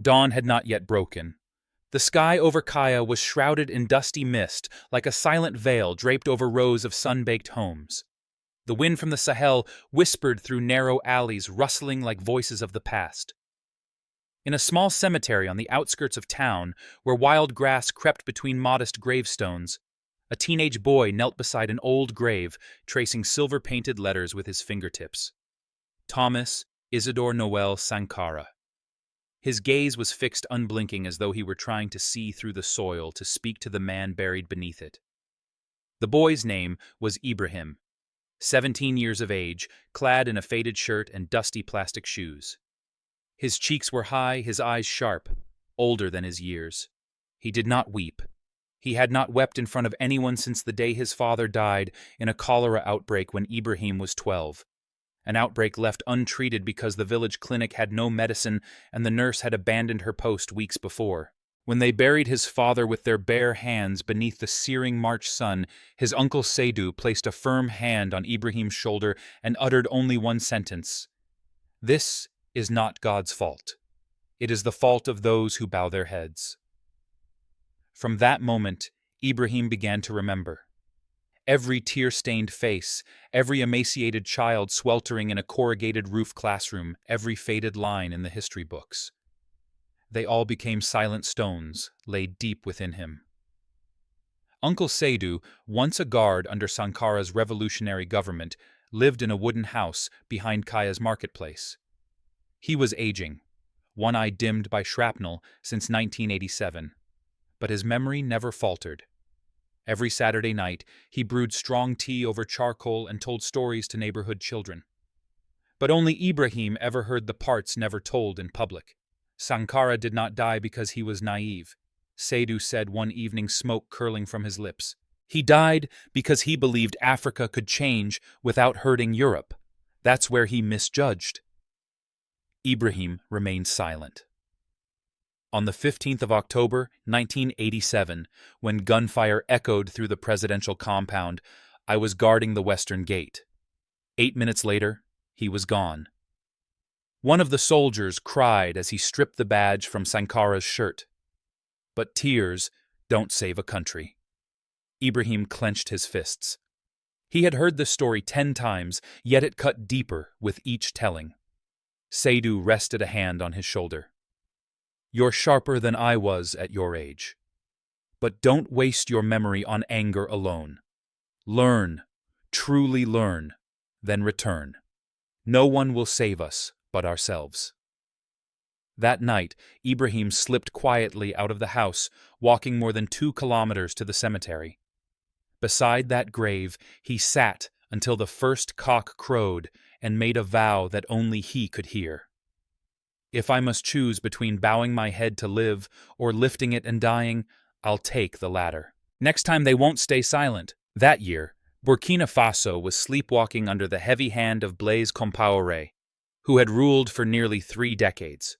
Dawn had not yet broken. The sky over Kaya was shrouded in dusty mist, like a silent veil draped over rows of sun-baked homes. The wind from the Sahel whispered through narrow alleys, rustling like voices of the past. In a small cemetery on the outskirts of town, where wild grass crept between modest gravestones, a teenage boy knelt beside an old grave, tracing silver-painted letters with his fingertips. Thomas Isidore Noel Sankara. His gaze was fixed unblinking, as though he were trying to see through the soil to speak to the man buried beneath it. The boy's name was Ibrahim, 17 years of age, clad in a faded shirt and dusty plastic shoes. His cheeks were high, his eyes sharp, older than his years. He did not weep. He had not wept in front of anyone since the day his father died in a cholera outbreak when Ibrahim was 12. An outbreak left untreated because the village clinic had no medicine and the nurse had abandoned her post weeks before. When they buried his father with their bare hands beneath the searing March sun, his uncle Seydou placed a firm hand on Ibrahim's shoulder and uttered only one sentence: "This is not God's fault. It is the fault of those who bow their heads." From that moment, Ibrahim began to remember. Every tear-stained face, every emaciated child sweltering in a corrugated-roof classroom, every faded line in the history books. They all became silent stones, laid deep within him. Uncle Seydou, once a guard under Sankara's revolutionary government, lived in a wooden house behind Kaya's marketplace. He was aging, one eye dimmed by shrapnel since 1987, but his memory never faltered. Every Saturday night, he brewed strong tea over charcoal and told stories to neighborhood children. But only Ibrahim ever heard the parts never told in public. Sankara did not die because he was naive, Seydou said one evening, smoke curling from his lips. He died because he believed Africa could change without hurting Europe. That's where he misjudged. Ibrahim remained silent. On the 15th of October, 1987, when gunfire echoed through the presidential compound, I was guarding the western gate. 8 minutes later, he was gone. One of the soldiers cried as he stripped the badge from Sankara's shirt. But tears don't save a country. Ibrahim clenched his fists. He had heard the story 10 times, yet it cut deeper with each telling. Seydou rested a hand on his shoulder. You're sharper than I was at your age. But don't waste your memory on anger alone. Learn, truly learn, then return. No one will save us but ourselves. That night, Ibrahim slipped quietly out of the house, walking more than 2 kilometers to the cemetery. Beside that grave, he sat until the first cock crowed and made a vow that only he could hear. If I must choose between bowing my head to live or lifting it and dying, I'll take the latter. Next time they won't stay silent. That year, Burkina Faso was sleepwalking under the heavy hand of Blaise Compaoré, who had ruled for nearly 3 decades.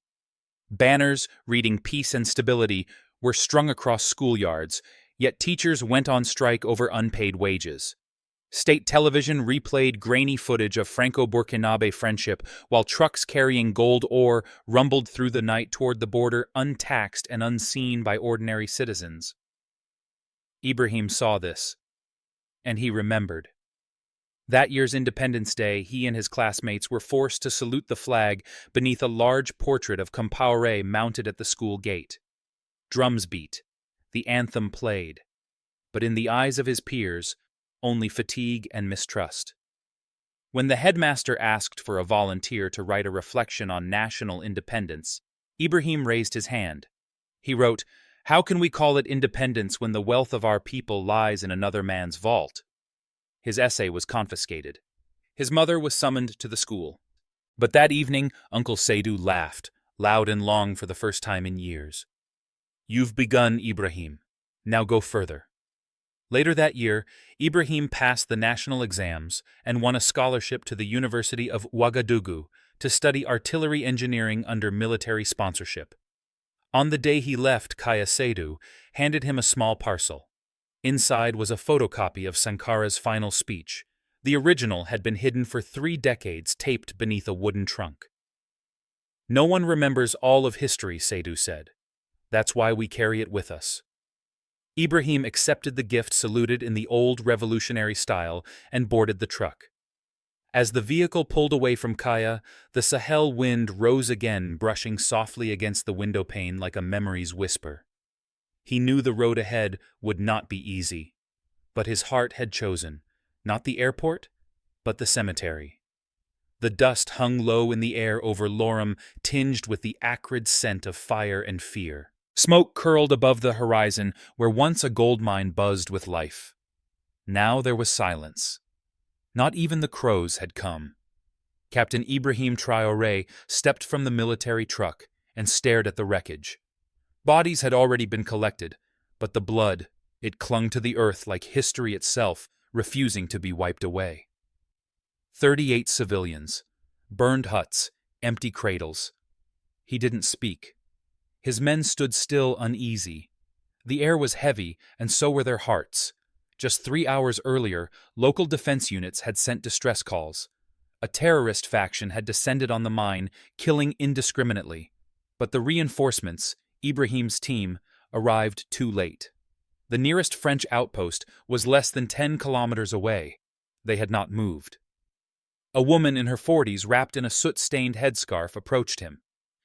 Banners reading peace and stability were strung across schoolyards, yet teachers went on strike over unpaid wages. State television replayed grainy footage of Franco-Burkinabe friendship, while trucks carrying gold ore rumbled through the night toward the border, untaxed and unseen by ordinary citizens. Ibrahim saw this, and he remembered. That year's Independence Day, he and his classmates were forced to salute the flag beneath a large portrait of Compaoré mounted at the school gate. Drums beat, the anthem played, but in the eyes of his peers, only fatigue and mistrust. When the headmaster asked for a volunteer to write a reflection on national independence, Ibrahim raised his hand. He wrote, "How can we call it independence when the wealth of our people lies in another man's vault?" His essay was confiscated. His mother was summoned to the school. But that evening, Uncle Seydou laughed, loud and long for the first time in years. "You've begun, Ibrahim. Now go further." Later that year, Ibrahim passed the national exams and won a scholarship to the University of Ouagadougou to study artillery engineering under military sponsorship. On the day he left, Kaya Seydou handed him a small parcel. Inside was a photocopy of Sankara's final speech. The original had been hidden for 3 decades, taped beneath a wooden trunk. No one remembers all of history, Seydu said. That's why we carry it with us. Ibrahim accepted the gift, saluted in the old revolutionary style, and boarded the truck. As the vehicle pulled away from Kaya, the Sahel wind rose again, brushing softly against the window pane like a memory's whisper. He knew the road ahead would not be easy, but his heart had chosen, not the airport, but the cemetery. The dust hung low in the air over Lorem, tinged with the acrid scent of fire and fear. Smoke curled above the horizon where once a gold mine buzzed with life. Now there was silence. Not even the crows had come. Captain Ibrahim Traoré stepped from the military truck and stared at the wreckage. Bodies had already been collected, but the blood, it clung to the earth like history itself, refusing to be wiped away. 38 civilians, burned huts, empty cradles. He didn't speak. His men stood still, uneasy. The air was heavy, and so were their hearts. Just 3 hours earlier, local defense units had sent distress calls. A terrorist faction had descended on the mine, killing indiscriminately. But the reinforcements, Ibrahim's team, arrived too late. The nearest French outpost was less than 10 kilometers away. They had not moved. A woman in her 40s, wrapped in a soot-stained headscarf, approached him.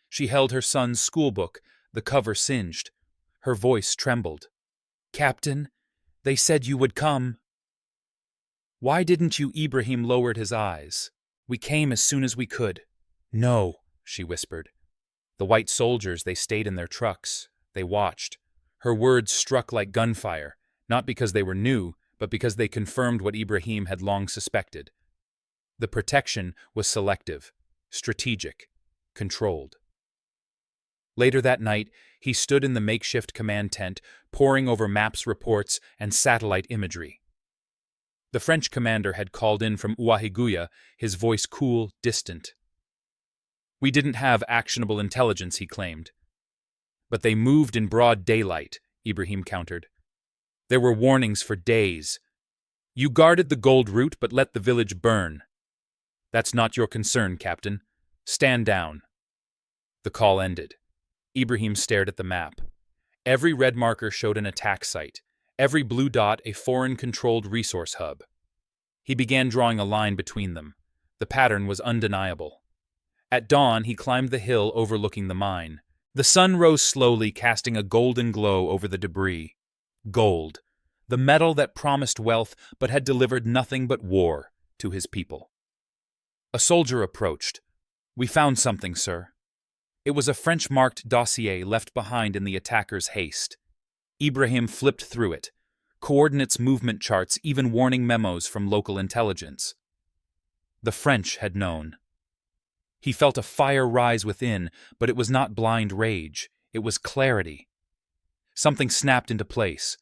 She held her son's schoolbook, the cover singed. Her voice trembled. "Captain, they said you would come." "Why didn't you?" Ibrahim lowered his eyes. "We came as soon as we could." "No," she whispered. The white soldiers, they stayed in their trucks. They watched. Her words struck like gunfire, not because they were new, but because they confirmed what Ibrahim had long suspected. The protection was selective, strategic, controlled. Later that night, he stood in the makeshift command tent, poring over maps, reports, and satellite imagery. The French commander had called in from Ouahigouya, his voice cool, distant. "We didn't have actionable intelligence," he claimed. "But they moved in broad daylight," Ibrahim countered. "There were warnings for days. You guarded the gold route but let the village burn. That's not your concern, Captain. Stand down." The call ended. Ibrahim stared at the map. Every red marker showed an attack site, every blue dot a foreign-controlled resource hub. He began drawing a line between them. The pattern was undeniable. At dawn, he climbed the hill overlooking the mine. The sun rose slowly, casting a golden glow over the debris. Gold, the metal that promised wealth but had delivered nothing but war to his people. A soldier approached. "We found something, sir." It was a French-marked dossier left behind in the attacker's haste. Ibrahim flipped through it. Coordinates, movement charts, even warning memos from local intelligence. The French had known. He felt a fire rise within, but it was not blind rage. It was clarity. Something snapped into place.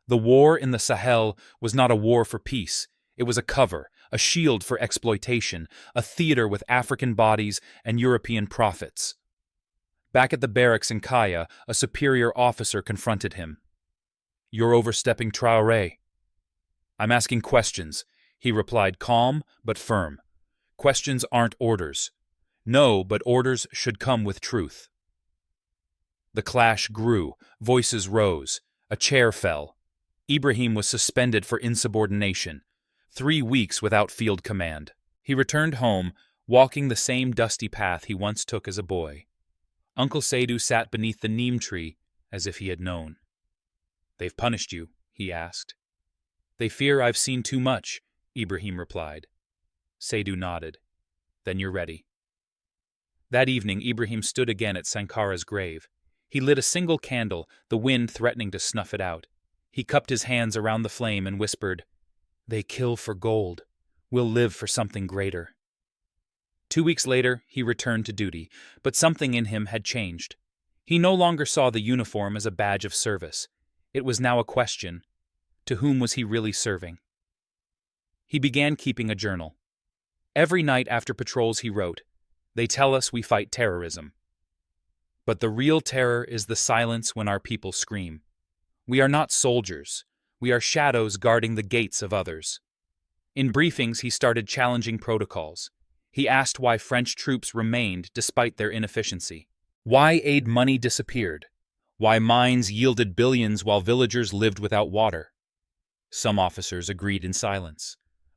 The war in the Sahel was not a war for peace. It was a cover, a shield for exploitation, a theater with African bodies and European profits. Back at the barracks in Kaya, a superior officer confronted him. "You're overstepping, Traoré." "I'm asking questions," he replied, calm but firm. "Questions aren't orders." "No, but orders should come with truth." The clash grew, voices rose, a chair fell. Ibrahim was suspended for insubordination, 3 weeks without field command. He returned home, walking the same dusty path he once took as a boy. Uncle Seydu sat beneath the neem tree as if he had known. "They've punished you?" he asked. "They fear I've seen too much," Ibrahim replied. Seydu nodded. "Then you're ready." That evening, Ibrahim stood again at Sankara's grave. He lit a single candle, the wind threatening to snuff it out. He cupped his hands around the flame and whispered, "They kill for gold. We'll live for something greater." 2 weeks later, he returned to duty, but something in him had changed. He no longer saw the uniform as a badge of service. It was now a question: to whom was he really serving? He began keeping a journal. Every night after patrols he wrote, "They tell us we fight terrorism. But the real terror is the silence when our people scream. We are not soldiers. We are shadows guarding the gates of others." In briefings, he started challenging protocols. He asked why French troops remained despite their inefficiency. Why aid money disappeared. Why mines yielded billions while villagers lived without water. Some officers agreed in silence.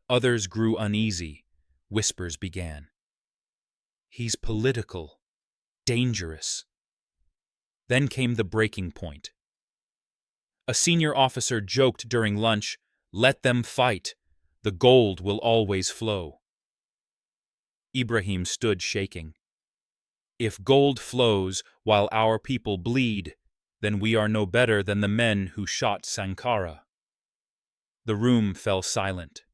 Others grew uneasy. Whispers began. He's political. Dangerous. Then came the breaking point. A senior officer joked during lunch, "Let them fight. The gold will always flow." Ibrahim stood shaking. If gold flows while our people bleed, then we are no better than the men who shot Sankara. The room fell silent.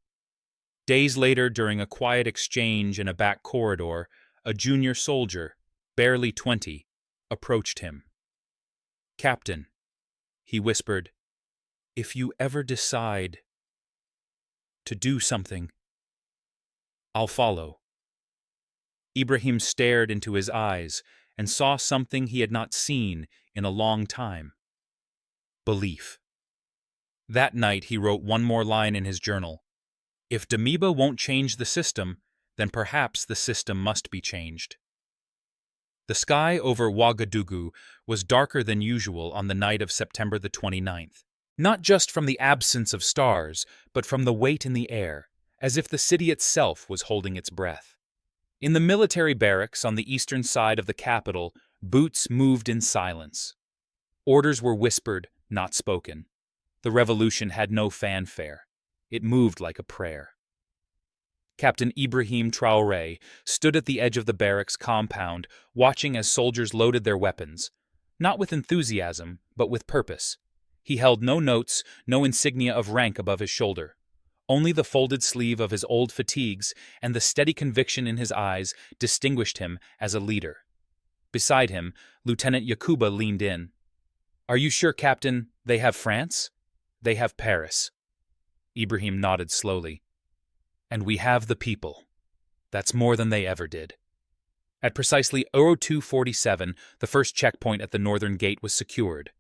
Days later, during a quiet exchange in a back corridor, a junior soldier, barely 20, approached him. "Captain," he whispered, "if you ever decide to do something, I'll follow." Ibrahim stared into his eyes and saw something he had not seen in a long time. Belief. That night he wrote one more line in his journal. If Damiba won't change the system, then perhaps the system must be changed. The sky over Ouagadougou was darker than usual on the night of September the 29th. Not just from the absence of stars, but from the weight in the air, as if the city itself was holding its breath. In the military barracks on the eastern side of the capital, boots moved in silence. Orders were whispered, not spoken. The revolution had no fanfare. It moved like a prayer. Captain Ibrahim Traoré stood at the edge of the barracks compound, watching as soldiers loaded their weapons, not with enthusiasm, but with purpose. He held no notes, no insignia of rank above his shoulder. Only the folded sleeve of his old fatigues and the steady conviction in his eyes distinguished him as a leader. Beside him, Lieutenant Yakuba leaned in. "Are you sure, Captain, they have France? They have Paris." Ibrahim nodded slowly. "And we have the people. That's more than they ever did." At precisely 02:47, the first checkpoint at the northern gate was secured.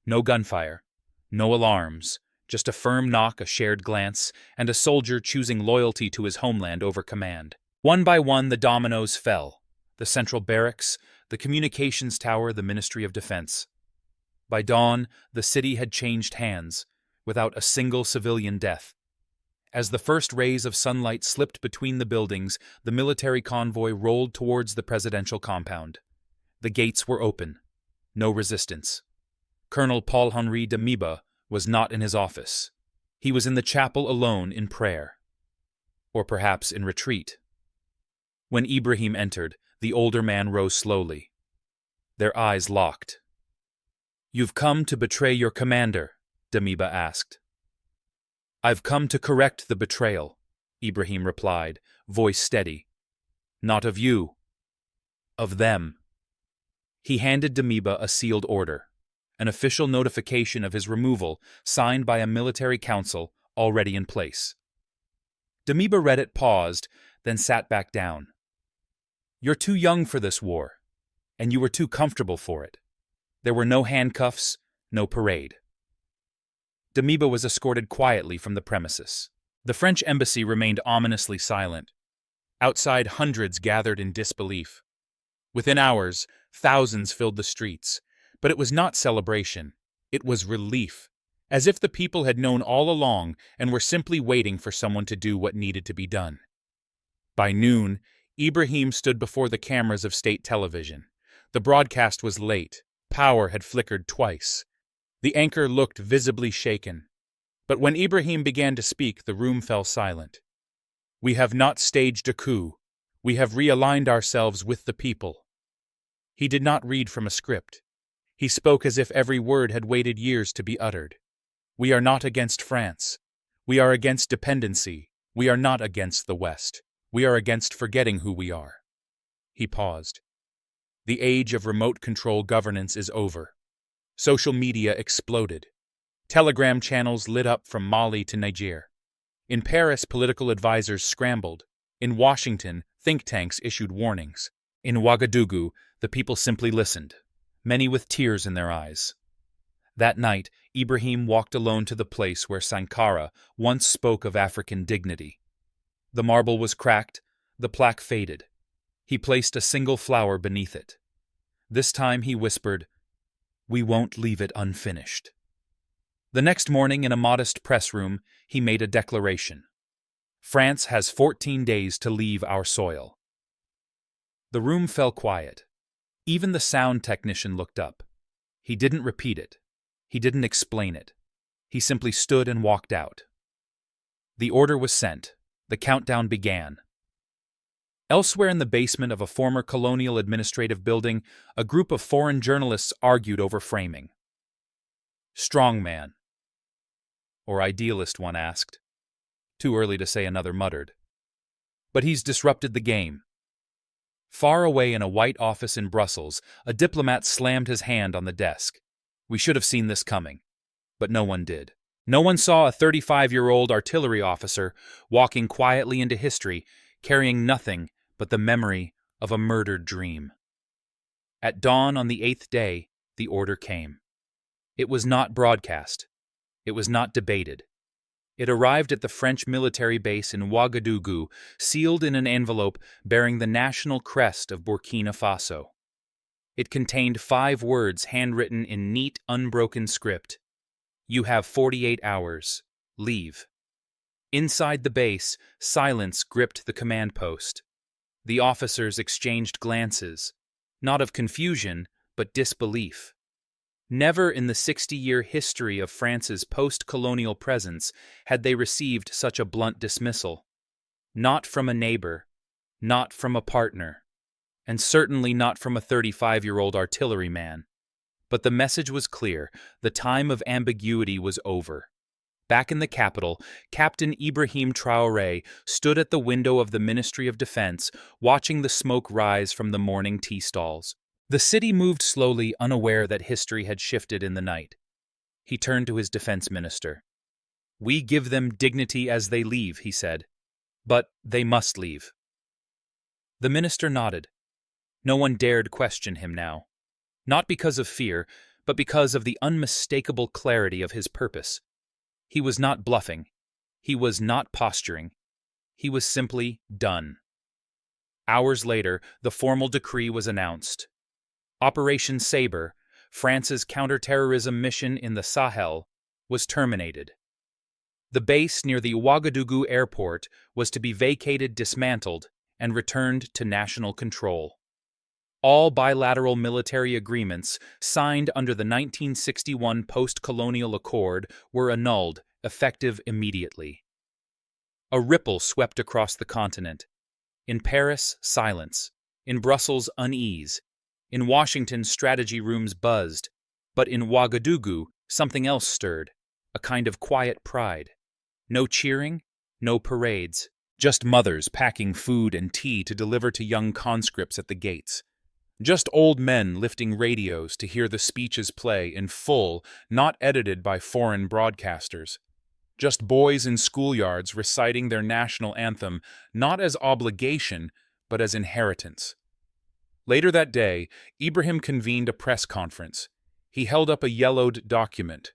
No gunfire, no alarms, just a firm knock, a shared glance, and a soldier choosing loyalty to his homeland over command. One by one, the dominoes fell. The central barracks, the communications tower, the Ministry of Defense. By dawn, the city had changed hands, without a single civilian death. As the first rays of sunlight slipped between the buildings, the military convoy rolled towards the presidential compound. The gates were open. No resistance. Colonel Paul-Henri Damiba was not in his office. He was in the chapel alone in prayer. Or perhaps in retreat. When Ibrahim entered, the older man rose slowly. Their eyes locked. "You've come to betray your commander," Damiba asked. "I've come to correct the betrayal," Ibrahim replied, voice steady. "Not of you. Of them." He handed Damiba a sealed order, an official notification of his removal signed by a military council already in place. Damiba read it, paused, then sat back down. "You're too young for this war, and you were too comfortable for it. There were no handcuffs, no parade." Damiba was escorted quietly from the premises. The French embassy remained ominously silent. Outside, hundreds gathered in disbelief. Within hours, thousands filled the streets. But it was not celebration. It was relief, as if the people had known all along and were simply waiting for someone to do what needed to be done. By noon, Ibrahim stood before the cameras of state television. The broadcast was late. Power had flickered twice. The anchor looked visibly shaken. But when Ibrahim began to speak, the room fell silent. "We have not staged a coup. We have realigned ourselves with the people." He did not read from a script. He spoke as if every word had waited years to be uttered. "We are not against France. We are against dependency. We are not against the West. We are against forgetting who we are." He paused. The age of remote control governance is over. Social media exploded. Telegram channels lit up from Mali to Niger. In Paris, political advisors scrambled. In Washington, think tanks issued warnings. In Ouagadougou, the people simply listened, many with tears in their eyes. That night, Ibrahim walked alone to the place where Sankara once spoke of African dignity. The marble was cracked, The plaque faded. He placed a single flower beneath it. This time he whispered, "We won't leave it unfinished." The next morning, in a modest press room, he made a declaration. France has 14 days to leave our soil. The room fell quiet. Even the sound technician looked up. He didn't repeat it. He didn't explain it. He simply stood and walked out. The order was sent. The countdown began. Elsewhere in the basement of a former colonial administrative building, a group of foreign journalists argued over framing. "Strongman," or idealist, one asked. Too early to say, another muttered. But he's disrupted the game. Far away in a white office in Brussels, a diplomat slammed his hand on the desk. We should have seen this coming. But no one did. No one saw a 35-year-old artillery officer walking quietly into history, carrying nothing but the memory of a murdered dream. At dawn on the 8th day, the order came. It was not broadcast. It was not debated. It arrived at the French military base in Ouagadougou, sealed in an envelope bearing the national crest of Burkina Faso. It contained 5 words handwritten in neat, unbroken script. "You have 48 hours. Leave." Inside the base, silence gripped the command post. The officers exchanged glances, not of confusion, but disbelief. Never in the 60-year history of France's post-colonial presence had they received such a blunt dismissal. Not from a neighbor, not from a partner, and certainly not from a 35-year-old artilleryman. But the message was clear. The time of ambiguity was over. Back in the capital, Captain Ibrahim Traoré stood at the window of the Ministry of Defense, watching the smoke rise from the morning tea stalls. The city moved slowly, unaware that history had shifted in the night. He turned to his defense minister. "We give them dignity as they leave," he said. "But they must leave." The minister nodded. No one dared question him now. Not because of fear, but because of the unmistakable clarity of his purpose. He was not bluffing. He was not posturing. He was simply done. Hours later, the formal decree was announced. Operation Sabre, France's counterterrorism mission in the Sahel, was terminated. The base near the Ouagadougou airport was to be vacated, dismantled, and returned to national control. All bilateral military agreements signed under the 1961 Post-Colonial Accord were annulled, effective immediately. A ripple swept across the continent. In Paris, silence. In Brussels, unease. In Washington, strategy rooms buzzed. But in Ouagadougou, something else stirred, a kind of quiet pride. No cheering, no parades, just mothers packing food and tea to deliver to young conscripts at the gates. Just old men lifting radios to hear the speeches play in full, not edited by foreign broadcasters. Just boys in schoolyards reciting their national anthem, not as obligation, but as inheritance. Later that day, Ibrahim convened a press conference. He held up a yellowed document.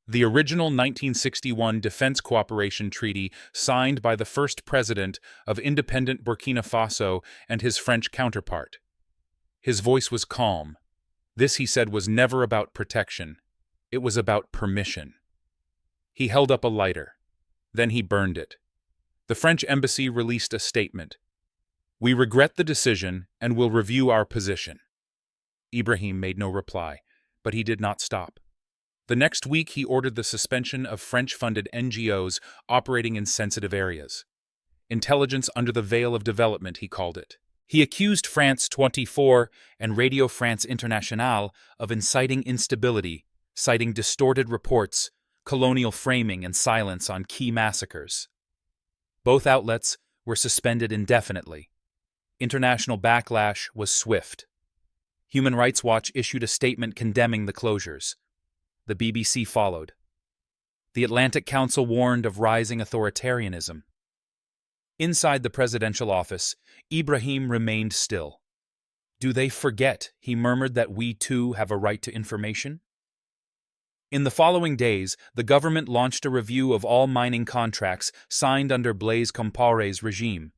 The original 1961 Defense Cooperation Treaty signed by the first president of independent Burkina Faso and his French counterpart. His voice was calm. This, he said, was never about protection. It was about permission. He held up a lighter. Then he burned it. The French embassy released a statement. "We regret the decision and will review our position." Ibrahim made no reply, but he did not stop. The next week, he ordered the suspension of French-funded NGOs operating in sensitive areas. Intelligence under the veil of development, he called it. He accused France 24 and Radio France Internationale of inciting instability, citing distorted reports, colonial framing, and silence on key massacres. Both outlets were suspended indefinitely. International backlash was swift. Human Rights Watch issued a statement condemning the closures. The BBC followed. The Atlantic Council warned of rising authoritarianism. Inside the presidential office, Ibrahim remained still. "Do they forget," he murmured, "that we too have a right to information?" In the following days, the government launched a review of all mining contracts signed under Blaise Compaoré's regime.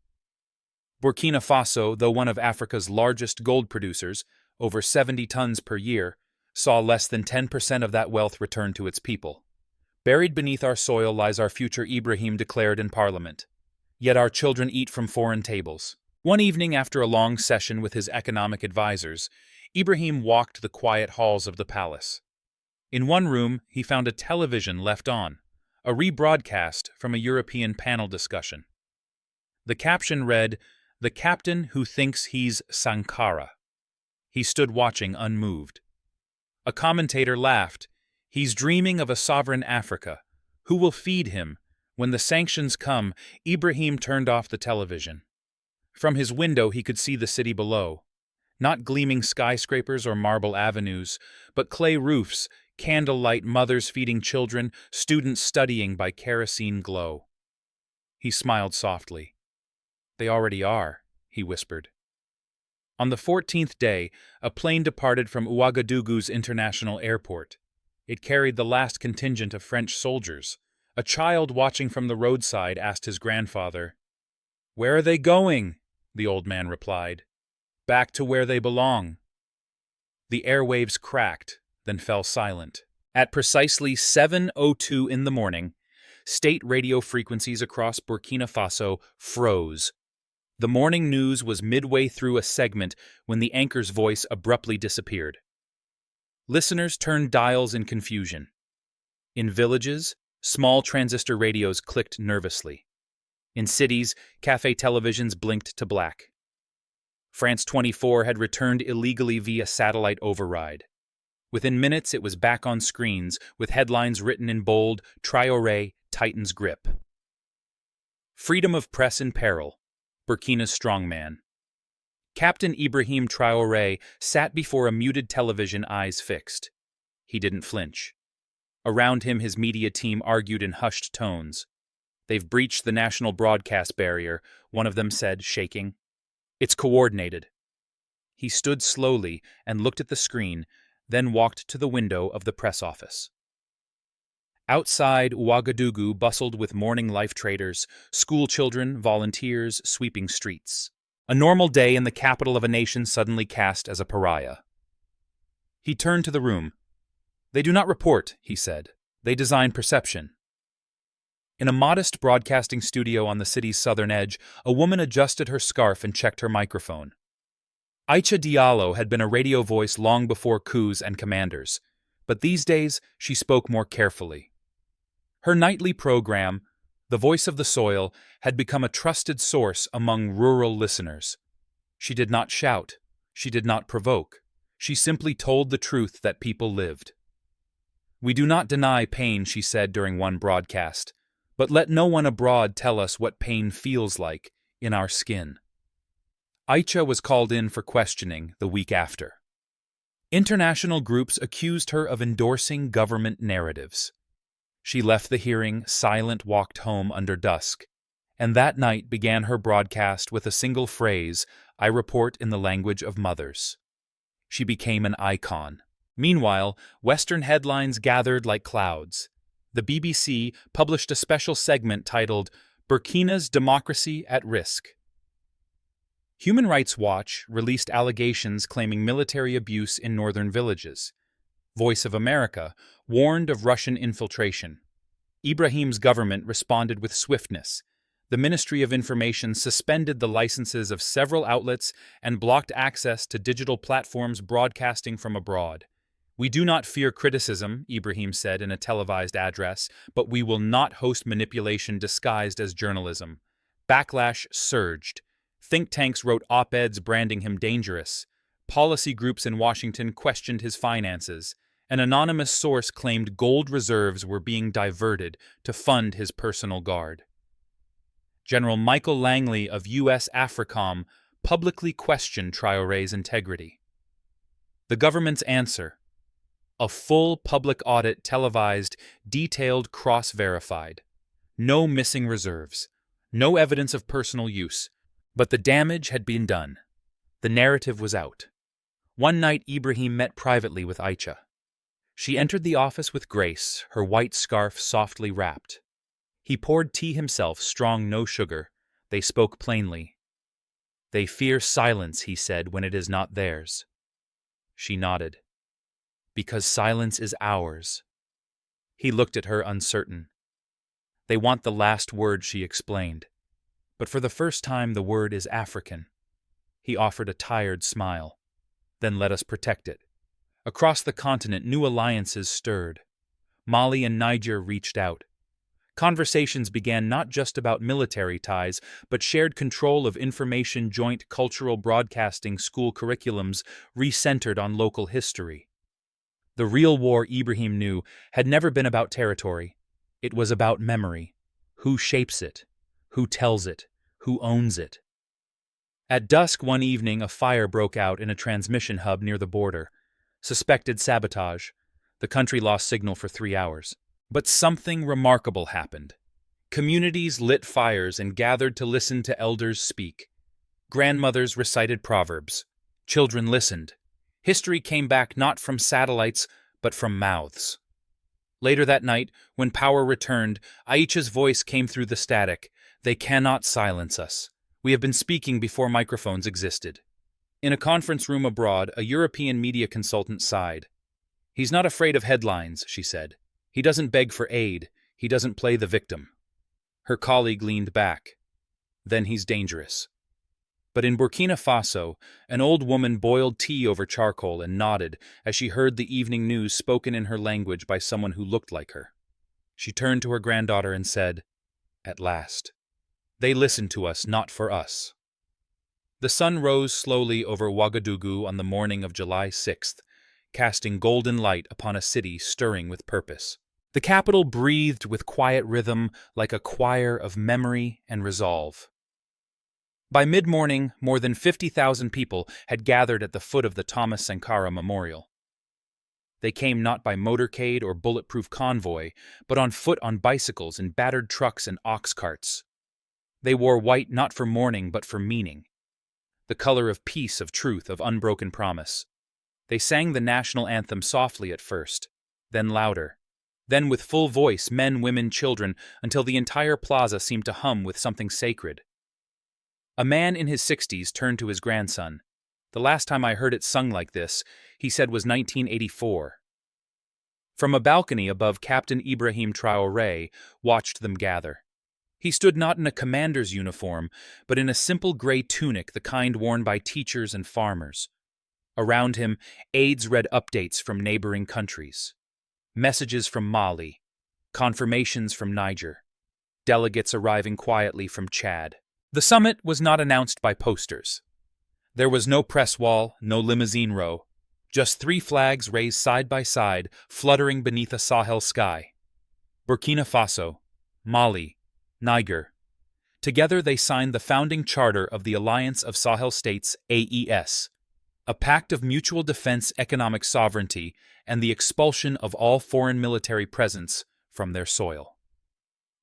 Burkina Faso, though one of Africa's largest gold producers, over 70 tons per year, saw less than 10% of that wealth return to its people. Buried beneath our soil lies our future, Ibrahim declared in Parliament. Yet our children eat from foreign tables. One evening, after a long session with his economic advisors, Ibrahim walked the quiet halls of the palace. In one room, he found a television left on, a rebroadcast from a European panel discussion. The caption read, "The Captain Who Thinks He's Sankara." He stood watching unmoved. A commentator laughed. "He's dreaming of a sovereign Africa. Who will feed him? When the sanctions come," Ibrahim turned off the television. From his window he could see the city below. Not gleaming skyscrapers or marble avenues, but clay roofs, candlelight, mothers feeding children, students studying by kerosene glow. He smiled softly. "They already are," he whispered. On the 14th day, a plane departed from Ouagadougou's international airport. It carried the last contingent of French soldiers. A child watching from the roadside asked his grandfather, "Where are they going?" The old man replied, "Back to where they belong." The airwaves cracked, then fell silent. At precisely 7:02 in the morning, state radio frequencies across Burkina Faso froze. The morning news was midway through a segment when the anchor's voice abruptly disappeared. Listeners turned dials in confusion. In villages, small transistor radios clicked nervously. In cities, cafe televisions blinked to black. France 24 had returned illegally via satellite override. Within minutes, it was back on screens, with headlines written in bold, "Traoré tightens grip." Freedom of press in peril. Burkina's strongman. Captain Ibrahim Traoré sat before a muted television, eyes fixed. He didn't flinch. Around him, his media team argued in hushed tones. "They've breached the national broadcast barrier," one of them said, shaking. "It's coordinated." He stood slowly and looked at the screen, then walked to the window of the press office. Outside, Ouagadougou bustled with morning life traders, school children, volunteers, sweeping streets. A normal day in the capital of a nation suddenly cast as a pariah. He turned to the room. "They do not report," he said. "They design perception." In a modest broadcasting studio on the city's southern edge, a woman adjusted her scarf and checked her microphone. Aïcha Diallo had been a radio voice long before coups and commanders, but these days she spoke more carefully. Her nightly program, The Voice of the Soil, had become a trusted source among rural listeners. She did not shout. She did not provoke. She simply told the truth that people lived. "We do not deny pain," she said during one broadcast, "but let no one abroad tell us what pain feels like in our skin." Aïcha was called in for questioning the week after. International groups accused her of endorsing government narratives. She left the hearing, silent, walked home under dusk, and that night began her broadcast with a single phrase, "I report in the language of mothers." She became an icon. Meanwhile, Western headlines gathered like clouds. The BBC published a special segment titled, "Burkina's Democracy at Risk." Human Rights Watch released allegations claiming military abuse in northern villages. Voice of America warned of Russian infiltration. Ibrahim's government responded with swiftness. The Ministry of Information suspended the licenses of several outlets and blocked access to digital platforms broadcasting from abroad. "We do not fear criticism," Ibrahim said in a televised address, "but we will not host manipulation disguised as journalism." Backlash surged. Think tanks wrote op-eds branding him dangerous. Policy groups in Washington questioned his finances. An anonymous source claimed gold reserves were being diverted to fund his personal guard. General Michael Langley of U.S. AFRICOM publicly questioned Traoré's integrity. The government's answer: a full public audit televised, detailed, cross-verified. No missing reserves. No evidence of personal use. But the damage had been done. The narrative was out. One night Ibrahim met privately with Aïcha. She entered the office with grace, her white scarf softly wrapped. He poured tea himself, strong, no sugar. They spoke plainly. They fear silence, he said, when it is not theirs. She nodded. Because silence is ours. He looked at her uncertain. They want the last word, she explained. But for the first time the word is African. He offered a tired smile. Then let us protect it. Across the continent, new alliances stirred. Mali and Niger reached out. Conversations began not just about military ties, but shared control of information, joint cultural broadcasting, school curriculums recentered on local history. The real war, Ibrahim knew, had never been about territory. It was about memory. Who shapes it? Who tells it? Who owns it? At dusk one evening, a fire broke out in a transmission hub near the border. Suspected sabotage. The country lost signal for 3 hours. But something remarkable happened. Communities lit fires and gathered to listen to elders speak. Grandmothers recited proverbs. Children listened. History came back not from satellites, but from mouths. Later that night, when power returned, Aisha's voice came through the static. They cannot silence us. We have been speaking before microphones existed. In a conference room abroad, a European media consultant sighed. He's not afraid of headlines, she said. He doesn't beg for aid. He doesn't play the victim. Her colleague leaned back. Then he's dangerous. But in Burkina Faso, an old woman boiled tea over charcoal and nodded as she heard the evening news spoken in her language by someone who looked like her. She turned to her granddaughter and said, "At last. They listen to us, not for us." The sun rose slowly over Ouagadougou on the morning of July 6th, casting golden light upon a city stirring with purpose. The capital breathed with quiet rhythm like a choir of memory and resolve. By mid-morning, more than 50,000 people had gathered at the foot of the Thomas Sankara Memorial. They came not by motorcade or bulletproof convoy, but on foot, on bicycles, in battered trucks and ox carts. They wore white not for mourning but for meaning, the color of peace, of truth, of unbroken promise. They sang the national anthem softly at first, then louder. Then with full voice, men, women, children, until the entire plaza seemed to hum with something sacred. A man in his 60s turned to his grandson. The last time I heard it sung like this, he said, was 1984. From a balcony above, Captain Ibrahim Traoré watched them gather. He stood not in a commander's uniform, but in a simple gray tunic, the kind worn by teachers and farmers. Around him, aides read updates from neighboring countries. Messages from Mali, confirmations from Niger, delegates arriving quietly from Chad. The summit was not announced by posters. There was no press wall, no limousine row, just 3 flags raised side by side, fluttering beneath a Sahel sky. Burkina Faso, Mali, Niger. Together they signed the founding charter of the Alliance of Sahel States, AES, a pact of mutual defense, economic sovereignty, and the expulsion of all foreign military presence from their soil.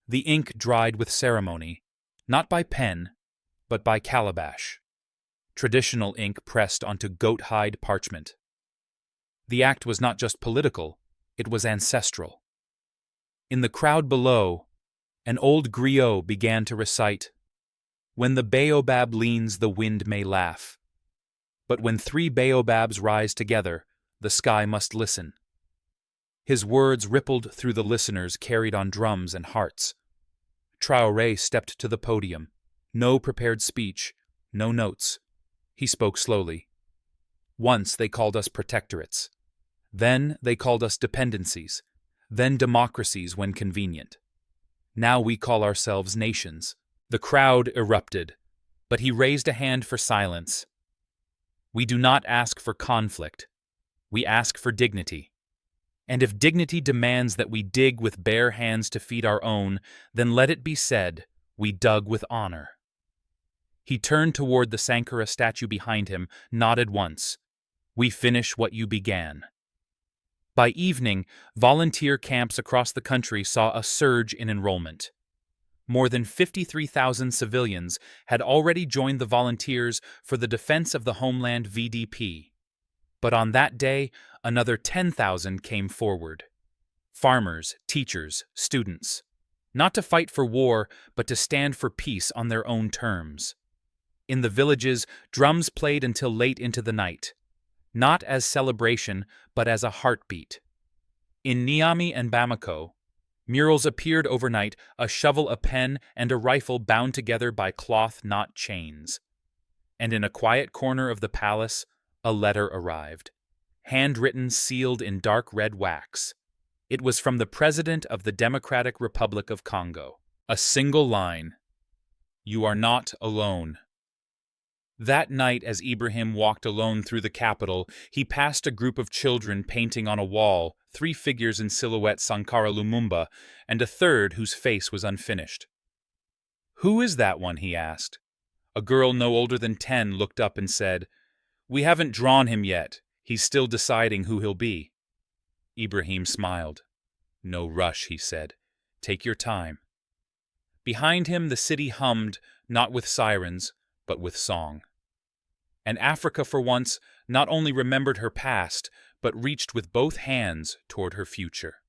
The ink dried with ceremony, not by pen, but by calabash. Traditional ink pressed onto goat-hide parchment. The act was not just political, it was ancestral. In the crowd below, an old griot began to recite, "When the baobab leans, the wind may laugh. But when 3 baobabs rise together, the sky must listen." His words rippled through the listeners, carried on drums and hearts. Traoré stepped to the podium. No prepared speech, no notes. He spoke slowly. "Once they called us protectorates. Then they called us dependencies. Then democracies when convenient. Now we call ourselves nations." The crowd erupted, but he raised a hand for silence. "We do not ask for conflict. We ask for dignity. And if dignity demands that we dig with bare hands to feed our own, then let it be said, we dug with honor." He turned toward the Sankara statue behind him, nodded once. "We finish what you began." By evening, volunteer camps across the country saw a surge in enrollment. More than 53,000 civilians had already joined the volunteers for the defense of the homeland, VDP. But on that day, another 10,000 came forward. Farmers, teachers, students. Not to fight for war, but to stand for peace on their own terms. In the villages, drums played until late into the night, not as celebration, but as a heartbeat. In Niamey and Bamako, murals appeared overnight, a shovel, a pen, and a rifle bound together by cloth, not chains. And in a quiet corner of the palace, a letter arrived, handwritten, sealed in dark red wax. It was from the President of the Democratic Republic of Congo. A single line: "You are not alone." That night, as Ibrahim walked alone through the capital, he passed a group of children painting on a wall, 3 figures in silhouette, Sankara Lumumba, and a third whose face was unfinished. "Who is that one?" he asked. A girl no older than 10 looked up and said, "We haven't drawn him yet. He's still deciding who he'll be." Ibrahim smiled. "No rush," he said. "Take your time." Behind him the city hummed, not with sirens, but with song. And Africa, for once, not only remembered her past, but reached with both hands toward her future.